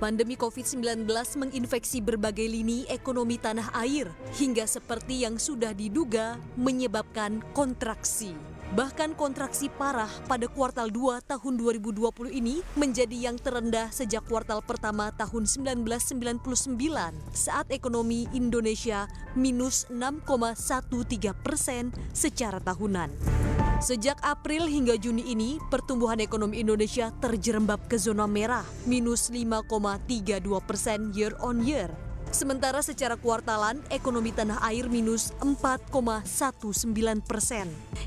Pandemi COVID-19 menginfeksi berbagai lini ekonomi tanah air, hingga seperti yang sudah diduga menyebabkan kontraksi. Bahkan kontraksi parah pada kuartal 2 tahun 2020 ini menjadi yang terendah sejak kuartal pertama tahun 1999 saat ekonomi Indonesia minus 6,13% secara tahunan. Sejak April hingga Juni ini, pertumbuhan ekonomi Indonesia terjerembab ke zona merah, minus 5,32% year on year. Sementara secara kuartalan, ekonomi tanah air minus 4,19%.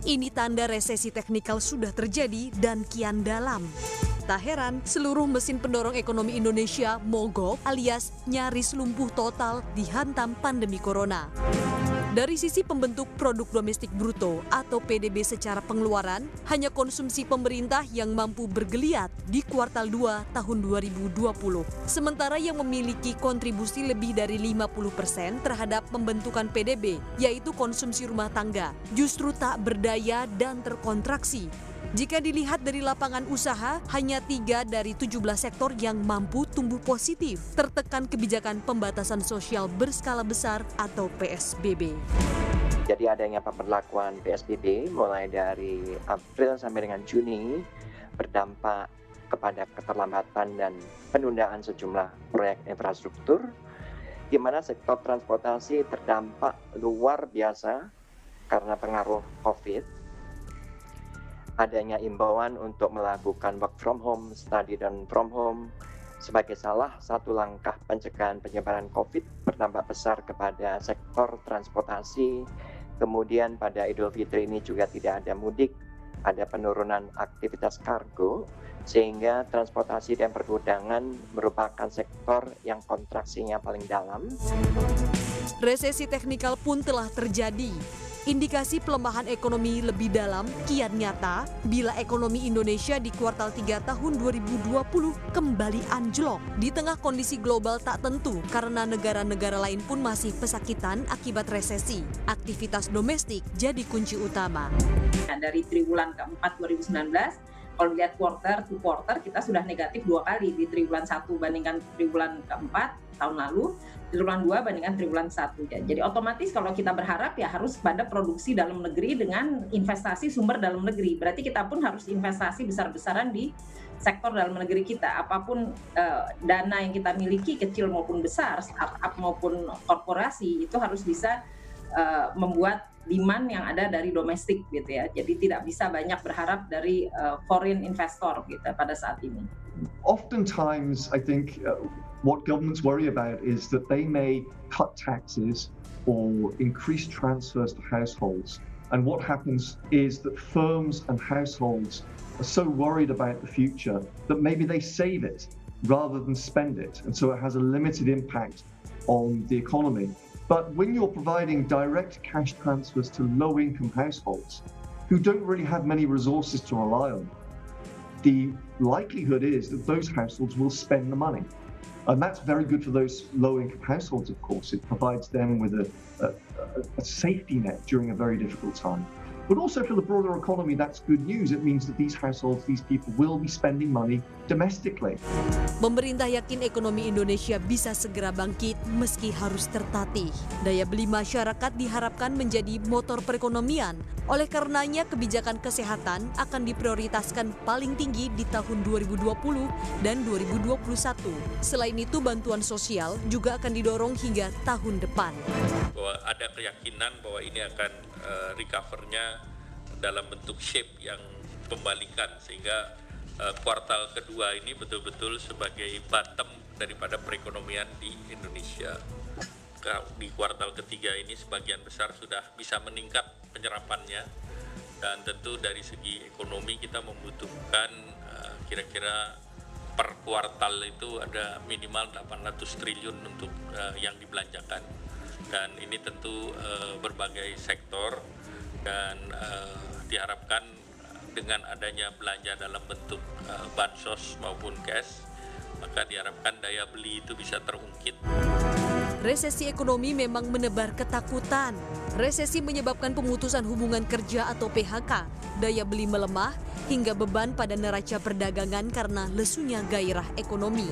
Ini tanda resesi teknikal sudah terjadi dan kian dalam. Tak heran, seluruh mesin pendorong ekonomi Indonesia mogok alias nyaris lumpuh total dihantam pandemi corona. Dari sisi pembentuk produk domestik bruto atau PDB secara pengeluaran, hanya konsumsi pemerintah yang mampu bergeliat di kuartal 2 tahun 2020. Sementara yang memiliki kontribusi lebih dari 50% terhadap pembentukan PDB, yaitu konsumsi rumah tangga, justru tak berdaya dan terkontraksi. Jika dilihat dari lapangan usaha, hanya 3 dari 17 sektor yang mampu tumbuh positif, tertekan kebijakan pembatasan sosial berskala besar atau PSBB. Jadi adanya pemberlakuan PSBB mulai dari April sampai dengan Juni berdampak kepada keterlambatan dan penundaan sejumlah proyek infrastruktur, di mana sektor transportasi terdampak luar biasa karena pengaruh COVID. Adanya imbauan untuk melakukan work from home, study dan from home sebagai salah satu langkah pencegahan penyebaran COVID berdampak besar kepada sektor transportasi. Kemudian pada Idul Fitri ini juga tidak ada mudik, ada penurunan aktivitas kargo, sehingga transportasi dan pergudangan merupakan sektor yang kontraksinya paling dalam. Resesi teknikal pun telah terjadi. Indikasi pelemahan ekonomi lebih dalam kian nyata bila ekonomi Indonesia di kuartal 3 tahun 2020 kembali anjlok di tengah kondisi global tak tentu karena negara-negara lain pun masih pesakitan akibat resesi. Aktivitas domestik jadi kunci utama. Dari triwulan keempat 2019, kalau dilihat quarter to quarter kita sudah negatif 2 kali, di triwulan 1 bandingkan triwulan keempat tahun lalu, triwulan 2 bandingkan triwulan 1. Jadi otomatis kalau kita berharap ya harus pada produksi dalam negeri dengan investasi sumber dalam negeri. Berarti kita pun harus investasi besar-besaran di sektor dalam negeri kita. Apapun dana yang kita miliki, kecil maupun besar, startup maupun korporasi, itu harus bisa membuat demand yang ada dari domestik gitu ya. Jadi tidak bisa banyak berharap dari foreign investor gitu pada saat ini. Oftentimes, I think what governments worry about is that they may cut taxes or increase transfers to households. And what happens is that firms and households are so worried about the future that maybe they save it rather than spend it. And so it has a limited impact on the economy. But when you're providing direct cash transfers to low-income households who don't really have many resources to rely on, the likelihood is that those households will spend the money. And that's very good for those low-income households, of course. It provides them with a safety net during a very difficult time. But also for the broader economy, that's good news. It means that these households, these people will be spending money domestically. Pemerintah yakin ekonomi Indonesia bisa segera bangkit meski harus tertatih. Daya beli masyarakat diharapkan menjadi motor perekonomian. Oleh karenanya kebijakan kesehatan akan diprioritaskan paling tinggi di tahun 2020 dan 2021. Selain itu bantuan sosial juga akan didorong hingga tahun depan. Bahwa ada keyakinan bahwa ini akan recover-nya dalam bentuk shape yang pembalikan sehingga kuartal kedua ini betul-betul sebagai bottom daripada perekonomian di Indonesia. Di kuartal ketiga ini sebagian besar sudah bisa meningkat penyerapannya dan tentu dari segi ekonomi kita membutuhkan kira-kira per kuartal itu ada minimal 800 triliun untuk yang dibelanjakan. Dan ini tentu berbagai sektor dan diharapkan dengan adanya belanja dalam bentuk bansos maupun cash, maka diharapkan daya beli itu bisa terungkit. Resesi ekonomi memang menebar ketakutan. Resesi menyebabkan pemutusan hubungan kerja atau PHK, daya beli melemah, hingga beban pada neraca perdagangan karena lesunya gairah ekonomi.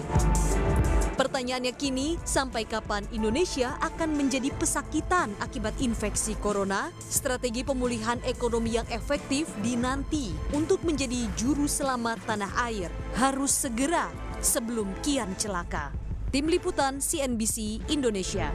Pertanyaannya kini, sampai kapan Indonesia akan menjadi pesakitan akibat infeksi corona? Strategi pemulihan ekonomi yang efektif dinanti untuk menjadi juru selamat tanah air harus segera sebelum kian celaka. Tim Liputan CNBC Indonesia.